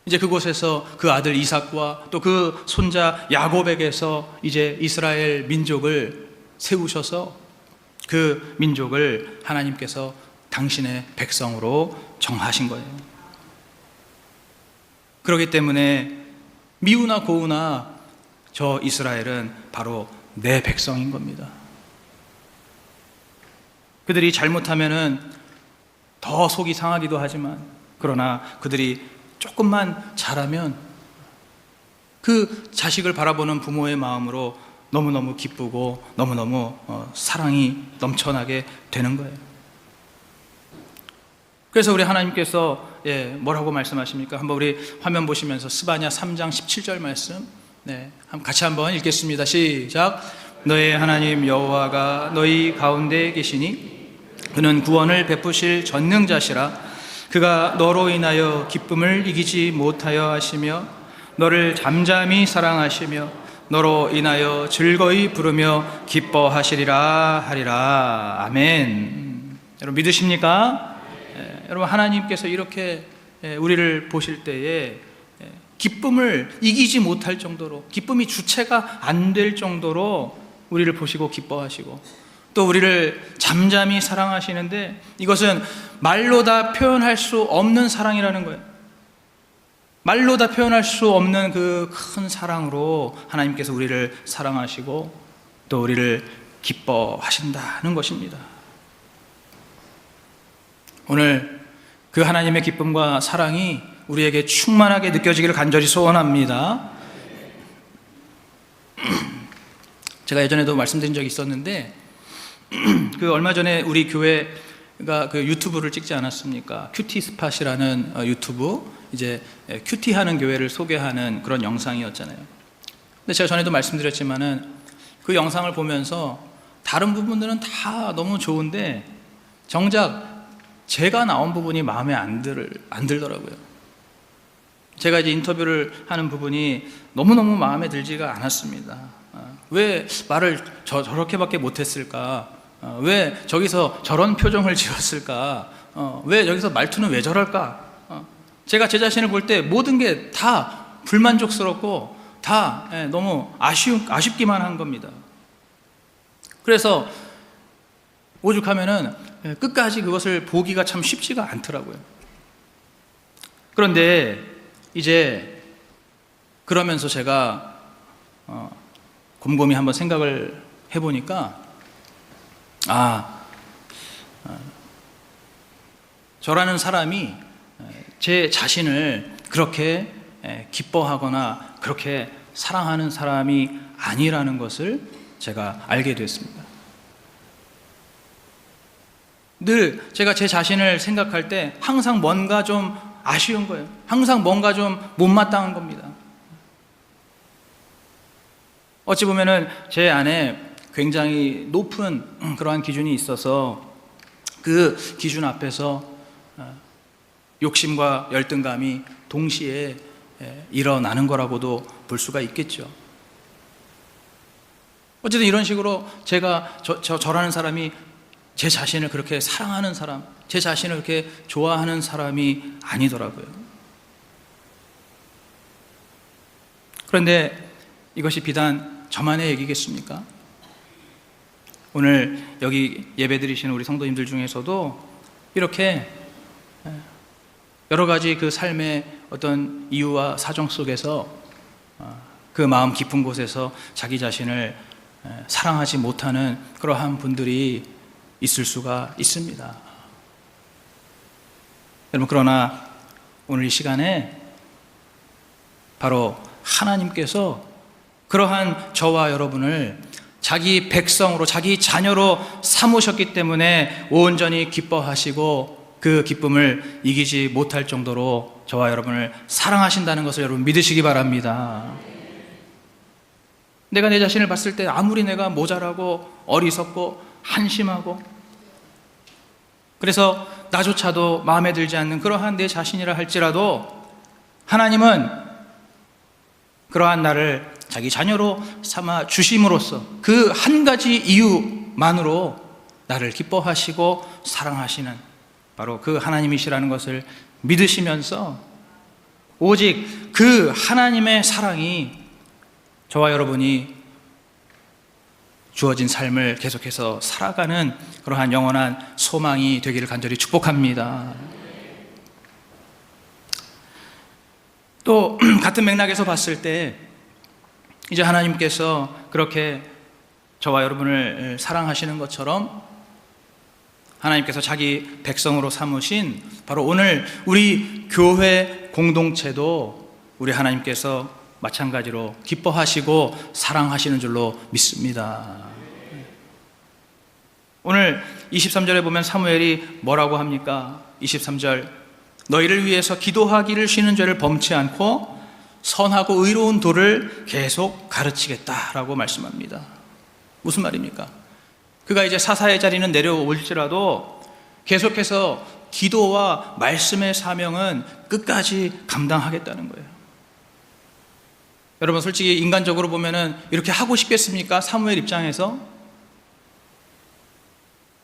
이제 그곳에서 그 아들 이삭과 또 그 손자 야곱에게서 이제 이스라엘 민족을 세우셔서 그 민족을 하나님께서 당신의 백성으로 정하신 거예요. 그렇기 때문에 미우나 고우나 저 이스라엘은 바로 내 백성인 겁니다. 그들이 잘못하면은 더 속이 상하기도 하지만, 그러나 그들이 조금만 잘하면 그 자식을 바라보는 부모의 마음으로 너무너무 기쁘고 너무너무 사랑이 넘쳐나게 되는 거예요. 그래서 우리 하나님께서 뭐라고 말씀하십니까? 한번 우리 화면 보시면서 스바냐 3장 17절 말씀 같이 한번 읽겠습니다. 시작. 너의 하나님 여호와가 너희 가운데 계시니 그는 구원을 베푸실 전능자시라. 그가 너로 인하여 기쁨을 이기지 못하여 하시며 너를 잠잠히 사랑하시며 너로 인하여 즐거이 부르며 기뻐하시리라 하리라. 아멘. 여러분 믿으십니까? 여러분, 하나님께서 이렇게 우리를 보실 때에 기쁨을 이기지 못할 정도로, 기쁨이 주체가 안 될 정도로 우리를 보시고 기뻐하시고 또 우리를 잠잠히 사랑하시는데, 이것은 말로 다 표현할 수 없는 사랑이라는 거예요. 말로 다 표현할 수 없는 그 큰 사랑으로 하나님께서 우리를 사랑하시고 또 우리를 기뻐하신다는 것입니다. 오늘 그 하나님의 기쁨과 사랑이 우리에게 충만하게 느껴지기를 간절히 소원합니다. 제가 예전에도 말씀드린 적이 있었는데 그 얼마 전에 우리 교회가 그 유튜브를 찍지 않았습니까? 큐티 스팟이라는 유튜브, 이제 큐티하는 교회를 소개하는 그런 영상이었잖아요. 근데 제가 전에도 말씀드렸지만은 그 영상을 보면서 다른 부분들은 다 너무 좋은데 정작 제가 나온 부분이 마음에 안 들더라고요. 제가 이제 인터뷰를 하는 부분이 너무너무 마음에 들지가 않았습니다. 왜 말을 저렇게밖에 못했을까? 왜 저기서 저런 표정을 지었을까? 왜 여기서 말투는 왜 저럴까? 제가 제 자신을 볼 때 모든 게 다 불만족스럽고 다 너무 아쉽기만 한 겁니다. 그래서 오죽하면은 끝까지 그것을 보기가 참 쉽지가 않더라고요. 그런데 이제 그러면서 제가 곰곰이 한번 생각을 해보니까 저라는 사람이 제 자신을 그렇게 기뻐하거나 그렇게 사랑하는 사람이 아니라는 것을 제가 알게 됐습니다. 늘 제가 제 자신을 생각할 때 항상 뭔가 좀 아쉬운 거예요. 항상 뭔가 좀 못마땅한 겁니다. 어찌 보면은 제 안에 굉장히 높은 그러한 기준이 있어서 그 기준 앞에서 욕심과 열등감이 동시에 일어나는 거라고도 볼 수가 있겠죠. 어쨌든 이런 식으로 제가 저라는 사람이 제 자신을 그렇게 사랑하는 사람, 제 자신을 그렇게 좋아하는 사람이 아니더라고요. 그런데 이것이 비단 저만의 얘기겠습니까? 오늘 여기 예배드리시는 우리 성도님들 중에서도 이렇게 여러 가지 그 삶의 어떤 이유와 사정 속에서 그 마음 깊은 곳에서 자기 자신을 사랑하지 못하는 그러한 분들이 있을 수가 있습니다. 여러분, 그러나 오늘 이 시간에 바로 하나님께서 그러한 저와 여러분을 자기 백성으로, 자기 자녀로 삼으셨기 때문에 온전히 기뻐하시고 그 기쁨을 이기지 못할 정도로 저와 여러분을 사랑하신다는 것을 여러분 믿으시기 바랍니다. 내가 내 자신을 봤을 때 아무리 내가 모자라고 어리석고 한심하고 그래서 나조차도 마음에 들지 않는 그러한 내 자신이라 할지라도 하나님은 그러한 나를 자기 자녀로 삼아 주심으로써 그 한 가지 이유만으로 나를 기뻐하시고 사랑하시는 바로 그 하나님이시라는 것을 믿으시면서 오직 그 하나님의 사랑이 저와 여러분이 주어진 삶을 계속해서 살아가는 그러한 영원한 소망이 되기를 간절히 축복합니다. 또 같은 맥락에서 봤을 때 이제 하나님께서 그렇게 저와 여러분을 사랑하시는 것처럼 하나님께서 자기 백성으로 삼으신 바로 오늘 우리 교회 공동체도 우리 하나님께서 마찬가지로 기뻐하시고 사랑하시는 줄로 믿습니다. 오늘 23절에 보면 사무엘이 뭐라고 합니까? 23절, 너희를 위해서 기도하기를 쉬는 죄를 범치 않고 선하고 의로운 도를 계속 가르치겠다라고 말씀합니다. 무슨 말입니까? 그가 이제 사사의 자리는 내려올지라도 계속해서 기도와 말씀의 사명은 끝까지 감당하겠다는 거예요. 여러분, 솔직히 인간적으로 보면은 이렇게 하고 싶겠습니까? 사무엘 입장에서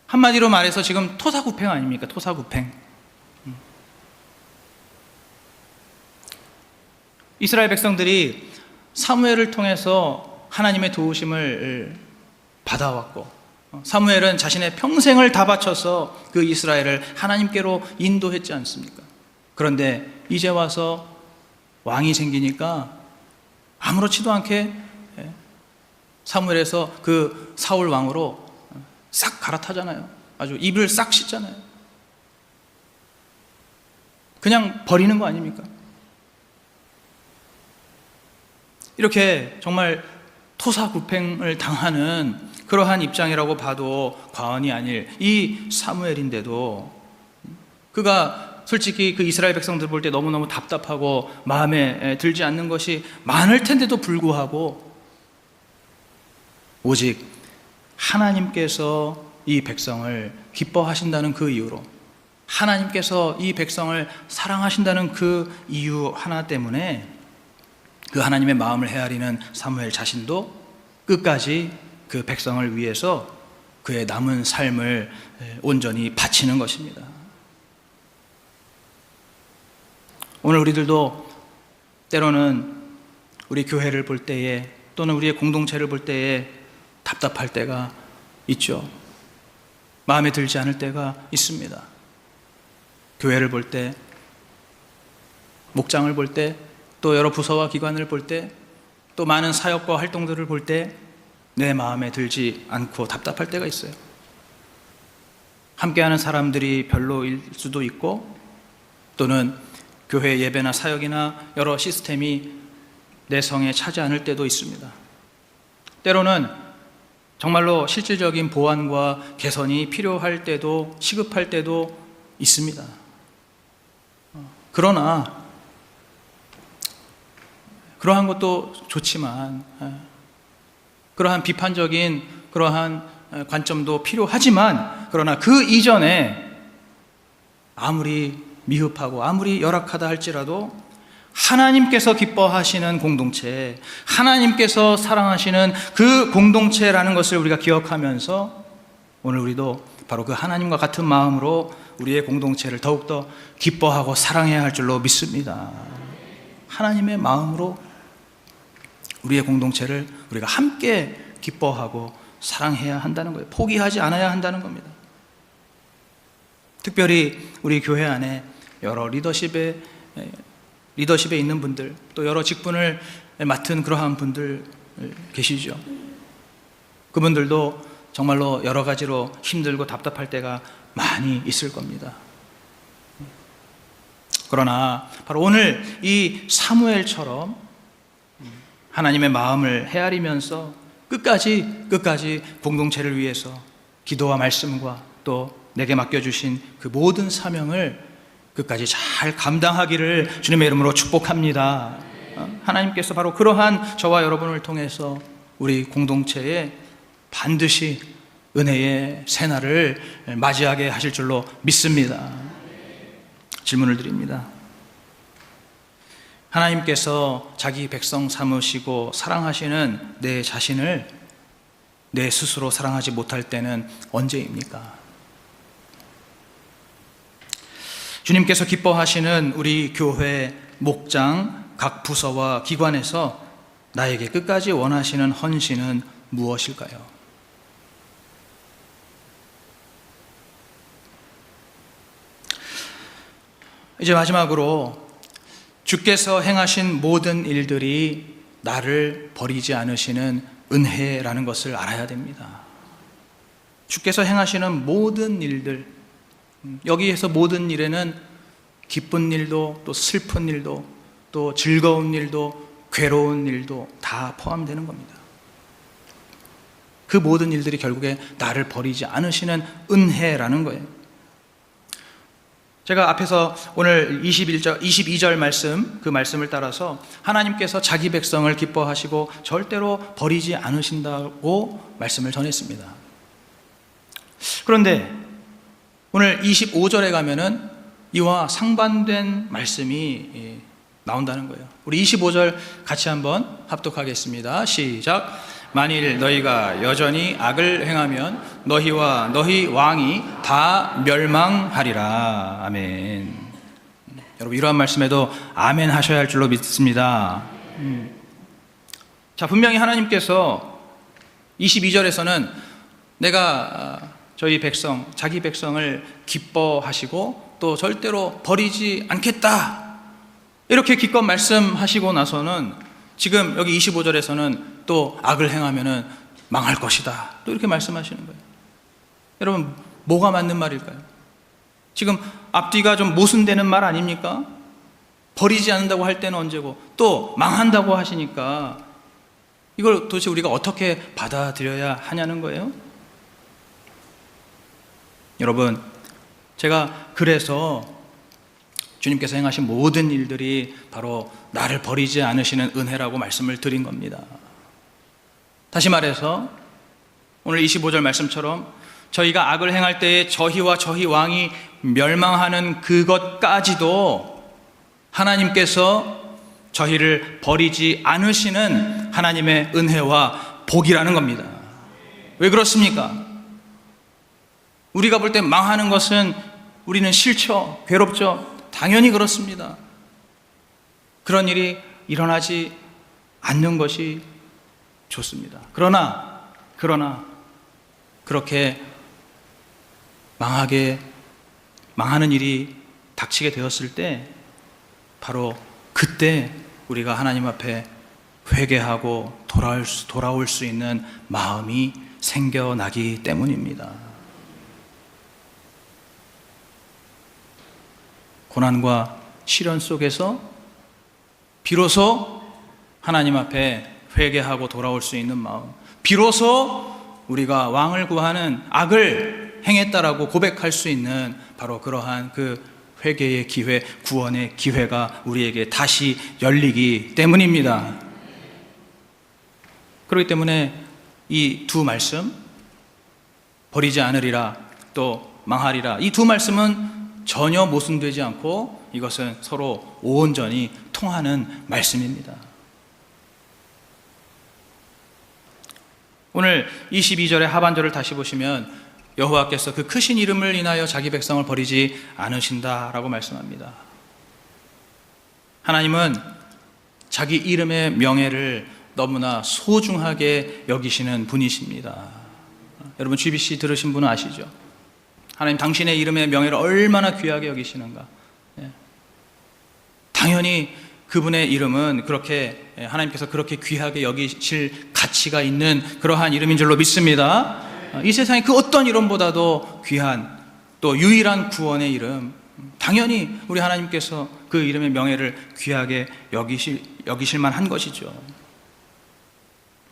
한마디로 말해서 지금 토사구팽 아닙니까? 토사구팽. 이스라엘 백성들이 사무엘을 통해서 하나님의 도우심을 받아왔고 사무엘은 자신의 평생을 다 바쳐서 그 이스라엘을 하나님께로 인도했지 않습니까? 그런데 이제 와서 왕이 생기니까 아무렇지도 않게 사무엘에서 그 사울 왕으로 싹 갈아타잖아요. 아주 입을 싹 씻잖아요. 그냥 버리는 거 아닙니까? 이렇게 정말 토사구팽을 당하는 그러한 입장이라고 봐도 과언이 아닐 이 사무엘인데도 그가 솔직히 그 이스라엘 백성들 볼 때 너무너무 답답하고 마음에 들지 않는 것이 많을 텐데도 불구하고 오직 하나님께서 이 백성을 기뻐하신다는 그 이유로, 하나님께서 이 백성을 사랑하신다는 그 이유 하나 때문에 그 하나님의 마음을 헤아리는 사무엘 자신도 끝까지 그 백성을 위해서 그의 남은 삶을 온전히 바치는 것입니다. 오늘 우리들도 때로는 우리 교회를 볼 때에 또는 우리의 공동체를 볼 때에 답답할 때가 있죠. 마음에 들지 않을 때가 있습니다. 교회를 볼 때, 목장을 볼 때, 또 여러 부서와 기관을 볼 때, 또 많은 사역과 활동들을 볼 때 내 마음에 들지 않고 답답할 때가 있어요. 함께하는 사람들이 별로일 수도 있고, 또는 교회 예배나 사역이나 여러 시스템이 내 성에 차지 않을 때도 있습니다. 때로는 정말로 실질적인 보완과 개선이 필요할 때도, 시급할 때도 있습니다. 그러나 그러한 것도 좋지만 그러한 비판적인 그러한 관점도 필요하지만, 그러나 그 이전에 아무리 미흡하고 아무리 열악하다 할지라도 하나님께서 기뻐하시는 공동체, 하나님께서 사랑하시는 그 공동체라는 것을 우리가 기억하면서 오늘 우리도 바로 그 하나님과 같은 마음으로 우리의 공동체를 더욱더 기뻐하고 사랑해야 할 줄로 믿습니다. 하나님의 마음으로 우리의 공동체를 우리가 함께 기뻐하고 사랑해야 한다는 거예요. 포기하지 않아야 한다는 겁니다. 특별히 우리 교회 안에 여러 리더십에 있는 분들, 또 여러 직분을 맡은 그러한 분들 계시죠. 그분들도 정말로 여러 가지로 힘들고 답답할 때가 많이 있을 겁니다. 그러나 바로 오늘 이 사무엘처럼 하나님의 마음을 헤아리면서 끝까지 공동체를 위해서 기도와 말씀과 또 내게 맡겨주신 그 모든 사명을 끝까지 잘 감당하기를 주님의 이름으로 축복합니다. 하나님께서 바로 그러한 저와 여러분을 통해서 우리 공동체에 반드시 은혜의 새날을 맞이하게 하실 줄로 믿습니다. 질문을 드립니다. 하나님께서 자기 백성 삼으시고 사랑하시는 내 자신을 내 스스로 사랑하지 못할 때는 언제입니까? 주님께서 기뻐하시는 우리 교회, 목장, 각 부서와 기관에서 나에게 끝까지 원하시는 헌신은 무엇일까요? 이제 마지막으로 주께서 행하신 모든 일들이 나를 버리지 않으시는 은혜라는 것을 알아야 됩니다. 주께서 행하시는 모든 일들, 여기에서 모든 일에는 기쁜 일도 또 슬픈 일도 또 즐거운 일도 괴로운 일도 다 포함되는 겁니다. 그 모든 일들이 결국에 나를 버리지 않으시는 은혜라는 거예요. 제가 앞에서 오늘 22절 말씀, 그 말씀을 따라서 하나님께서 자기 백성을 기뻐하시고 절대로 버리지 않으신다고 말씀을 전했습니다. 그런데 오늘 25절에 가면은 이와 상반된 말씀이 나온다는 거예요. 우리 25절 같이 한번 합독하겠습니다. 시작. 만일 너희가 여전히 악을 행하면 너희와 너희 왕이 다 멸망하리라. 아멘. 여러분, 이러한 말씀에도 아멘 하셔야 할 줄로 믿습니다. 자, 분명히 하나님께서 22절에서는 내가 저희 백성, 자기 백성을 기뻐하시고 또 절대로 버리지 않겠다 이렇게 기껏 말씀하시고 나서는 지금 여기 25절에서는 또 악을 행하면은 망할 것이다, 또 이렇게 말씀하시는 거예요. 여러분, 뭐가 맞는 말일까요? 지금 앞뒤가 좀 모순되는 말 아닙니까? 버리지 않는다고 할 때는 언제고 또 망한다고 하시니까 이걸 도대체 우리가 어떻게 받아들여야 하냐는 거예요. 여러분, 제가 그래서 주님께서 행하신 모든 일들이 바로 나를 버리지 않으시는 은혜라고 말씀을 드린 겁니다. 다시 말해서 오늘 25절 말씀처럼 저희가 악을 행할 때에 저희와 저희 왕이 멸망하는 그것까지도 하나님께서 저희를 버리지 않으시는 하나님의 은혜와 복이라는 겁니다. 왜 그렇습니까? 우리가 볼 때 망하는 것은 우리는 싫죠, 괴롭죠. 당연히 그렇습니다. 그런 일이 일어나지 않는 것이 좋습니다. 그러나 그렇게 망하는 일이 닥치게 되었을 때 바로 그때 우리가 하나님 앞에 회개하고 돌아올 수 있는 마음이 생겨나기 때문입니다. 고난과 시련 속에서 비로소 하나님 앞에 회개하고 돌아올 수 있는 마음, 비로소 우리가 왕을 구하는 악을 행했다라고 고백할 수 있는 바로 그러한 그 회개의 기회, 구원의 기회가 우리에게 다시 열리기 때문입니다. 그렇기 때문에 이 두 말씀, 버리지 않으리라 또 망하리라, 이 두 말씀은 전혀 모순되지 않고 이것은 서로 온전히 통하는 말씀입니다. 오늘 22절의 하반절을 다시 보시면 여호와께서 그 크신 이름을 인하여 자기 백성을 버리지 않으신다라고 말씀합니다. 하나님은 자기 이름의 명예를 너무나 소중하게 여기시는 분이십니다. 여러분, GBC 들으신 분은 아시죠? 하나님 당신의 이름의 명예를 얼마나 귀하게 여기시는가. 당연히 그분의 이름은 그렇게 하나님께서 그렇게 귀하게 여기실 가치가 있는 그러한 이름인 줄로 믿습니다. 이 세상에 그 어떤 이름보다도 귀한 또 유일한 구원의 이름, 당연히 우리 하나님께서 그 이름의 명예를 귀하게 여기실 만한 것이죠.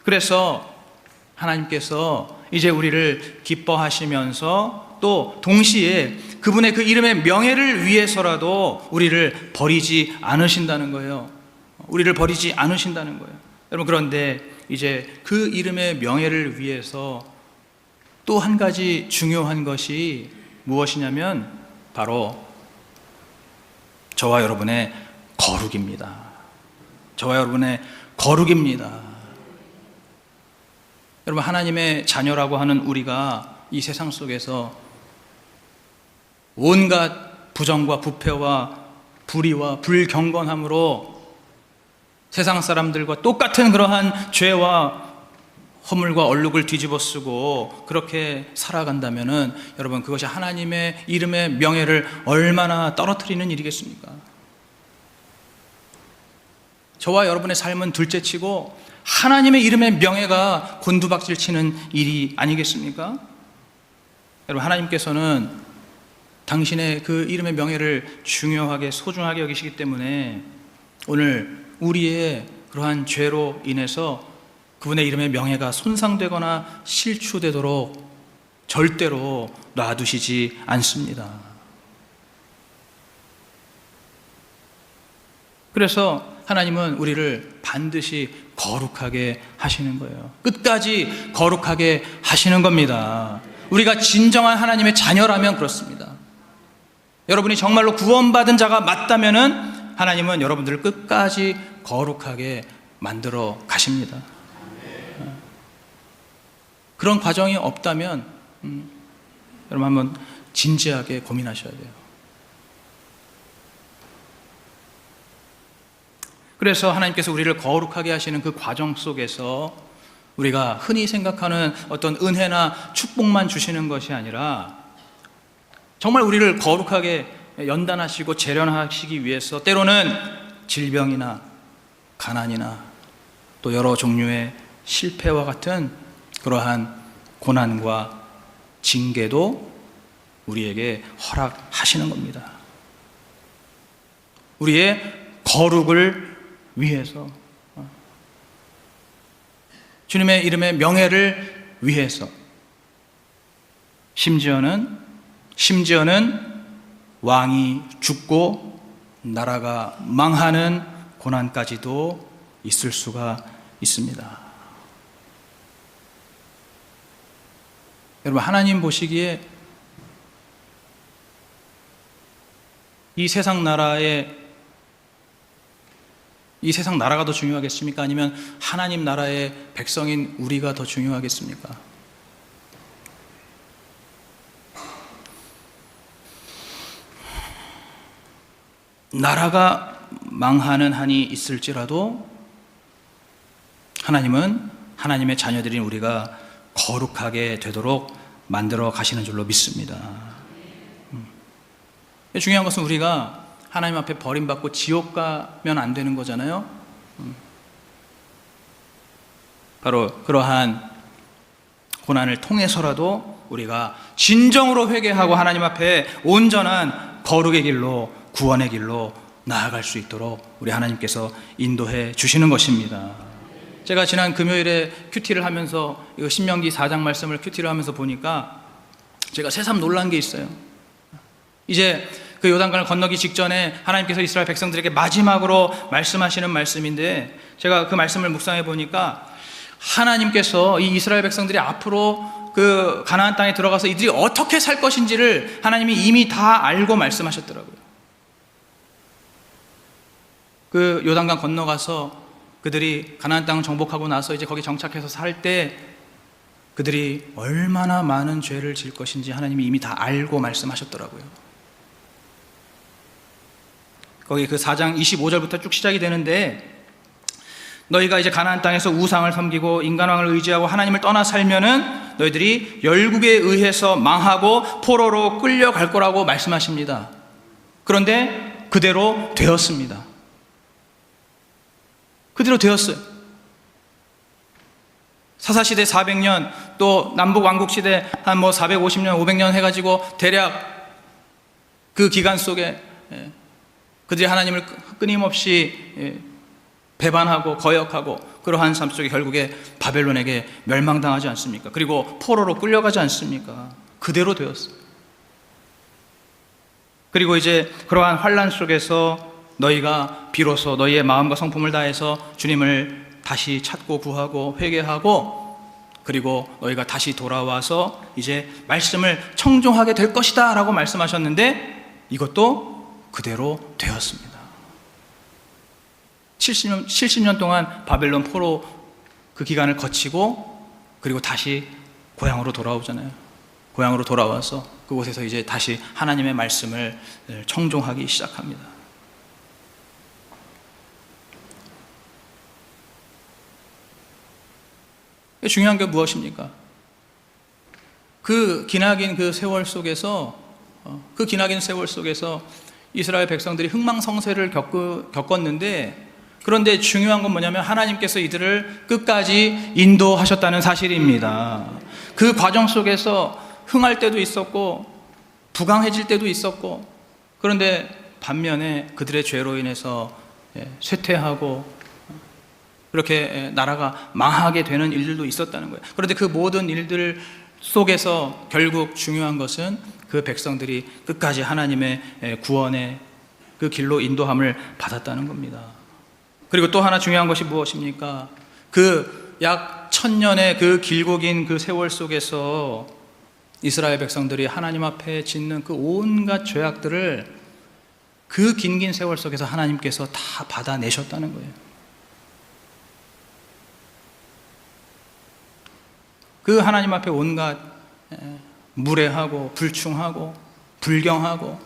그래서 하나님께서 이제 우리를 기뻐하시면서 또 동시에 그분의 그 이름의 명예를 위해서라도 우리를 버리지 않으신다는 거예요. 우리를 버리지 않으신다는 거예요. 여러분, 그런데 이제 그 이름의 명예를 위해서 또 한 가지 중요한 것이 무엇이냐면 바로 저와 여러분의 거룩입니다. 저와 여러분의 거룩입니다. 여러분, 하나님의 자녀라고 하는 우리가 이 세상 속에서 온갖 부정과 부패와 불의와 불경건함으로 세상 사람들과 똑같은 그러한 죄와 허물과 얼룩을 뒤집어 쓰고 그렇게 살아간다면은 여러분, 그것이 하나님의 이름의 명예를 얼마나 떨어뜨리는 일이겠습니까? 저와 여러분의 삶은 둘째치고 하나님의 이름의 명예가 곤두박질 치는 일이 아니겠습니까? 여러분, 하나님께서는 당신의 그 이름의 명예를 중요하게 소중하게 여기시기 때문에 오늘 우리의 그러한 죄로 인해서 그분의 이름의 명예가 손상되거나 실추되도록 절대로 놔두시지 않습니다. 그래서 하나님은 우리를 반드시 거룩하게 하시는 거예요. 끝까지 거룩하게 하시는 겁니다. 우리가 진정한 하나님의 자녀라면 그렇습니다. 여러분이 정말로 구원받은 자가 맞다면은 하나님은 여러분들을 끝까지 거룩하게 만들어 가십니다. 그런 과정이 없다면 여러분 한번 진지하게 고민하셔야 돼요. 그래서 하나님께서 우리를 거룩하게 하시는 그 과정 속에서 우리가 흔히 생각하는 어떤 은혜나 축복만 주시는 것이 아니라 정말 우리를 거룩하게 연단하시고 재련하시기 위해서 때로는 질병이나 가난이나 또 여러 종류의 실패와 같은 그러한 고난과 징계도 우리에게 허락하시는 겁니다. 우리의 거룩을 위해서, 주님의 이름의 명예를 위해서, 심지어는 왕이 죽고 나라가 망하는 고난까지도 있을 수가 있습니다. 여러분, 하나님 보시기에 이 세상 나라가 더 중요하겠습니까? 아니면 하나님 나라의 백성인 우리가 더 중요하겠습니까? 나라가 망하는 한이 있을지라도 하나님은 하나님의 자녀들인 우리가 거룩하게 되도록 만들어 가시는 줄로 믿습니다. 중요한 것은 우리가 하나님 앞에 버림받고 지옥 가면 안 되는 거잖아요. 바로 그러한 고난을 통해서라도 우리가 진정으로 회개하고 하나님 앞에 온전한 거룩의 길로, 구원의 길로 나아갈 수 있도록 우리 하나님께서 인도해 주시는 것입니다. 제가 지난 금요일에 큐티를 하면서 이거 신명기 4장 말씀을 큐티를 하면서 보니까 제가 새삼 놀란 게 있어요. 이제 그 요단강을 건너기 직전에 하나님께서 이스라엘 백성들에게 마지막으로 말씀하시는 말씀인데, 제가 그 말씀을 묵상해 보니까 하나님께서 이 이스라엘 백성들이 앞으로 그 가나안 땅에 들어가서 이들이 어떻게 살 것인지를 하나님이 이미 다 알고 말씀하셨더라고요. 그 요단강 건너가서 그들이 가나안 땅을 정복하고 나서 이제 거기 정착해서 살 때 그들이 얼마나 많은 죄를 질 것인지 하나님이 이미 다 알고 말씀하셨더라고요. 거기 그 4장 25절부터 쭉 시작이 되는데, 너희가 이제 가나안 땅에서 우상을 섬기고 인간왕을 의지하고 하나님을 떠나 살면은 너희들이 열국에 의해서 망하고 포로로 끌려갈 거라고 말씀하십니다. 그런데 그대로 되었습니다. 그대로 되었어요. 사사시대 400년, 또 남북왕국시대 한 450년, 500년 해가지고 대략 그 기간 속에 그들이 하나님을 끊임없이 배반하고 거역하고 그러한 삶 속에 결국에 바벨론에게 멸망당하지 않습니까? 그리고 포로로 끌려가지 않습니까? 그대로 되었어요. 그리고 이제 그러한 환난 속에서 너희가 비로소 너희의 마음과 성품을 다해서 주님을 다시 찾고 구하고 회개하고, 그리고 너희가 다시 돌아와서 이제 말씀을 청종하게 될 것이다 라고 말씀하셨는데, 이것도 그대로 되었습니다. 70년 동안 바벨론 포로 그 기간을 거치고 그리고 다시 고향으로 돌아오잖아요. 고향으로 돌아와서 그곳에서 이제 다시 하나님의 말씀을 청종하기 시작합니다. 중요한 게 무엇입니까? 그 기나긴 그 세월 속에서 이스라엘 백성들이 흥망성쇠를 겪었는데, 그런데 중요한 건 뭐냐면 하나님께서 이들을 끝까지 인도하셨다는 사실입니다. 그 과정 속에서 흥할 때도 있었고 부강해질 때도 있었고, 그런데 반면에 그들의 죄로 인해서 쇠퇴하고 그렇게 나라가 망하게 되는 일들도 있었다는 거예요. 그런데 그 모든 일들 속에서 결국 중요한 것은 그 백성들이 끝까지 하나님의 구원의 그 길로 인도함을 받았다는 겁니다. 그리고 또 하나 중요한 것이 무엇입니까? 그 약 1000년의 그 길고 긴 그 세월 속에서 이스라엘 백성들이 하나님 앞에 짓는 그 온갖 죄악들을 그 긴 세월 속에서 하나님께서 다 받아내셨다는 거예요. 그 하나님 앞에 온갖 무례하고 불충하고 불경하고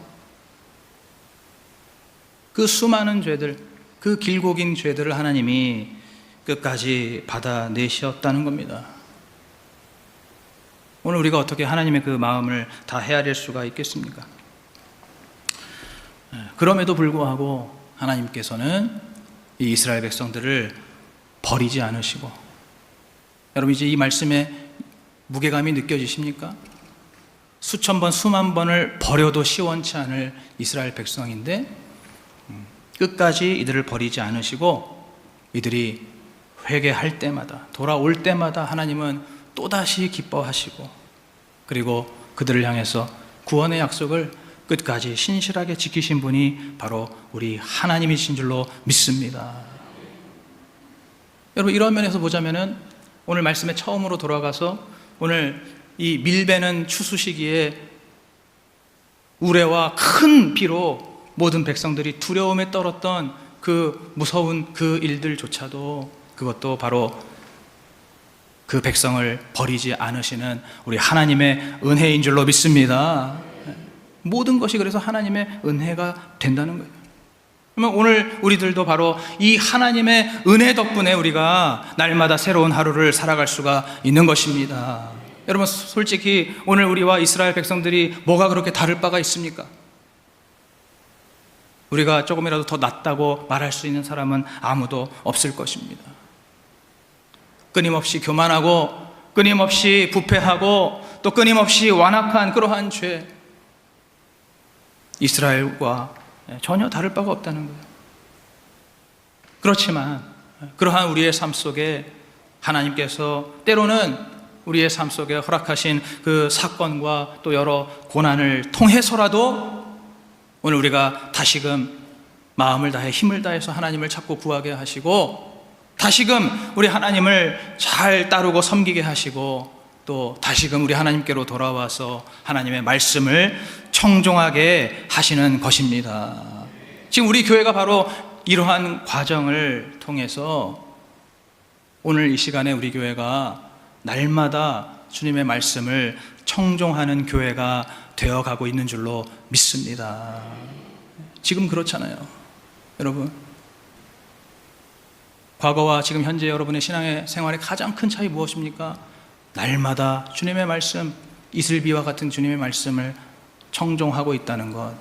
그 수많은 죄들, 그 길고 긴 죄들을 하나님이 끝까지 받아내셨다는 겁니다. 오늘 우리가 어떻게 하나님의 그 마음을 다 헤아릴 수가 있겠습니까? 그럼에도 불구하고 하나님께서는 이 이스라엘 백성들을 버리지 않으시고, 여러분 이제 이 말씀에 무게감이 느껴지십니까? 수천 번 수만 번을 버려도 시원치 않을 이스라엘 백성인데 끝까지 이들을 버리지 않으시고 이들이 회개할 때마다, 돌아올 때마다 하나님은 또다시 기뻐하시고, 그리고 그들을 향해서 구원의 약속을 끝까지 신실하게 지키신 분이 바로 우리 하나님이신 줄로 믿습니다. 여러분 이런 면에서 보자면은 오늘 말씀에 처음으로 돌아가서 오늘 이 밀베는 추수 시기에 우레와 큰 비로 모든 백성들이 두려움에 떨었던 그 무서운 그 일들조차도 그것도 바로 그 백성을 버리지 않으시는 우리 하나님의 은혜인 줄로 믿습니다. 모든 것이 그래서 하나님의 은혜가 된다는 거예요. 그러면 오늘 우리들도 바로 이 하나님의 은혜 덕분에 우리가 날마다 새로운 하루를 살아갈 수가 있는 것입니다. 여러분 솔직히 오늘 우리와 이스라엘 백성들이 뭐가 그렇게 다를 바가 있습니까? 우리가 조금이라도 더 낫다고 말할 수 있는 사람은 아무도 없을 것입니다. 끊임없이 교만하고 끊임없이 부패하고 또 끊임없이 완악한 그러한 죄, 이스라엘과 전혀 다를 바가 없다는 거예요. 그렇지만 그러한 우리의 삶 속에 하나님께서 때로는 우리의 삶 속에 허락하신 그 사건과 또 여러 고난을 통해서라도 오늘 우리가 다시금 마음을 다해 힘을 다해서 하나님을 찾고 구하게 하시고, 다시금 우리 하나님을 잘 따르고 섬기게 하시고, 또 다시금 우리 하나님께로 돌아와서 하나님의 말씀을 청종하게 하시는 것입니다. 지금 우리 교회가 바로 이러한 과정을 통해서 오늘 이 시간에 우리 교회가 날마다 주님의 말씀을 청종하는 교회가 되어가고 있는 줄로 믿습니다. 지금 그렇잖아요, 여러분. 과거와 지금 현재 여러분의 신앙의 생활의 가장 큰 차이 무엇입니까? 날마다 주님의 말씀, 이슬비와 같은 주님의 말씀을 청종하고 있다는 것,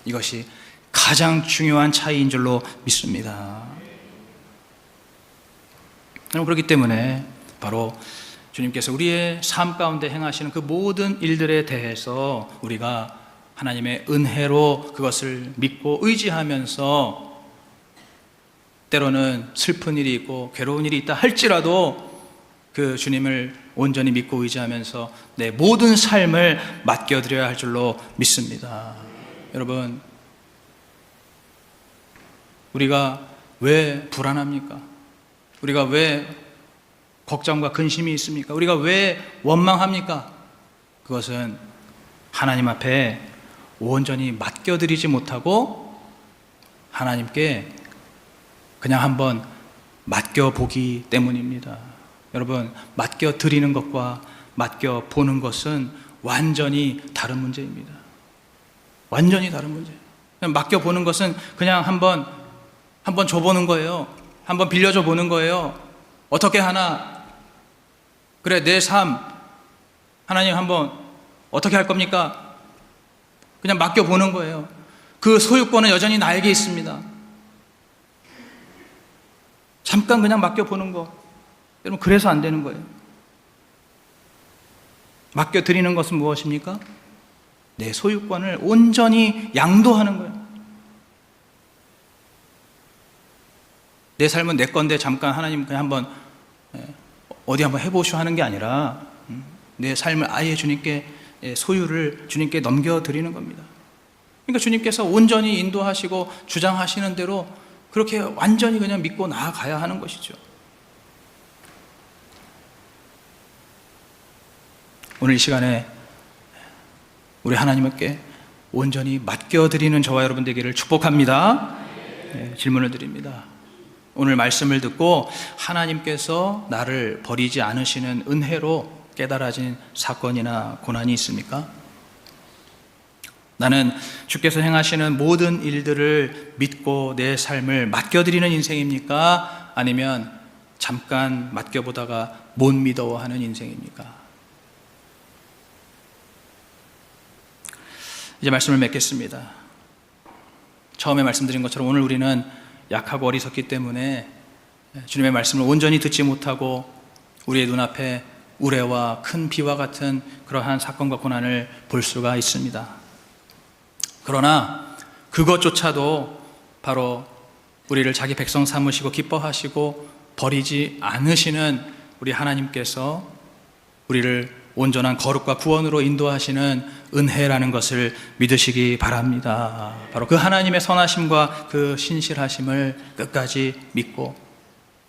이것이 가장 중요한 차이인 줄로 믿습니다. 그렇기 때문에 바로 주님께서 우리의 삶 가운데 행하시는 그 모든 일들에 대해서 우리가 하나님의 은혜로 그것을 믿고 의지하면서, 때로는 슬픈 일이 있고 괴로운 일이 있다 할지라도 그 주님을 온전히 믿고 의지하면서 내 모든 삶을 맡겨드려야 할 줄로 믿습니다. 여러분, 우리가 왜 불안합니까? 우리가 왜 걱정과 근심이 있습니까? 우리가 왜 원망합니까? 그것은 하나님 앞에 온전히 맡겨드리지 못하고 하나님께 그냥 한번 맡겨보기 때문입니다. 여러분, 맡겨드리는 것과 맡겨보는 것은 완전히 다른 문제입니다. 완전히 다른 문제. 그냥 맡겨보는 것은 그냥 한번 줘보는 거예요. 한번 빌려줘 보는 거예요. 어떻게 하나? 그래, 내 삶 하나님 한번 어떻게 할 겁니까? 그냥 맡겨보는 거예요. 그 소유권은 여전히 나에게 있습니다. 잠깐 그냥 맡겨보는 거. 여러분, 그래서 안 되는 거예요. 맡겨드리는 것은 무엇입니까? 내 소유권을 온전히 양도하는 거예요. 내 삶은 내 건데 잠깐 하나님 그냥 한번 어디 한번 해보시오 하는 게 아니라 내 삶을 아예 주님께, 소유를 주님께 넘겨드리는 겁니다. 그러니까 주님께서 온전히 인도하시고 주장하시는 대로 그렇게 완전히 그냥 믿고 나아가야 하는 것이죠. 오늘 이 시간에 우리 하나님께 온전히 맡겨드리는 저와 여러분 되기를 축복합니다. 질문을 드립니다. 오늘 말씀을 듣고 하나님께서 나를 버리지 않으시는 은혜로 깨달아진 사건이나 고난이 있습니까? 나는 주께서 행하시는 모든 일들을 믿고 내 삶을 맡겨드리는 인생입니까? 아니면 잠깐 맡겨보다가 못 믿어하는 인생입니까? 이제 말씀을 맺겠습니다. 처음에 말씀드린 것처럼 오늘 우리는 약하고 어리석기 때문에 주님의 말씀을 온전히 듣지 못하고 우리의 눈앞에 우레와 큰 비와 같은 그러한 사건과 고난을 볼 수가 있습니다. 그러나 그것조차도 바로 우리를 자기 백성 삼으시고 기뻐하시고 버리지 않으시는 우리 하나님께서 우리를 온전한 거룩과 구원으로 인도하시는 은혜라는 것을 믿으시기 바랍니다. 바로 그 하나님의 선하심과 그 신실하심을 끝까지 믿고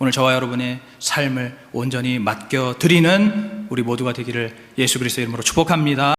오늘 저와 여러분의 삶을 온전히 맡겨드리는 우리 모두가 되기를 예수 그리스도의 이름으로 축복합니다.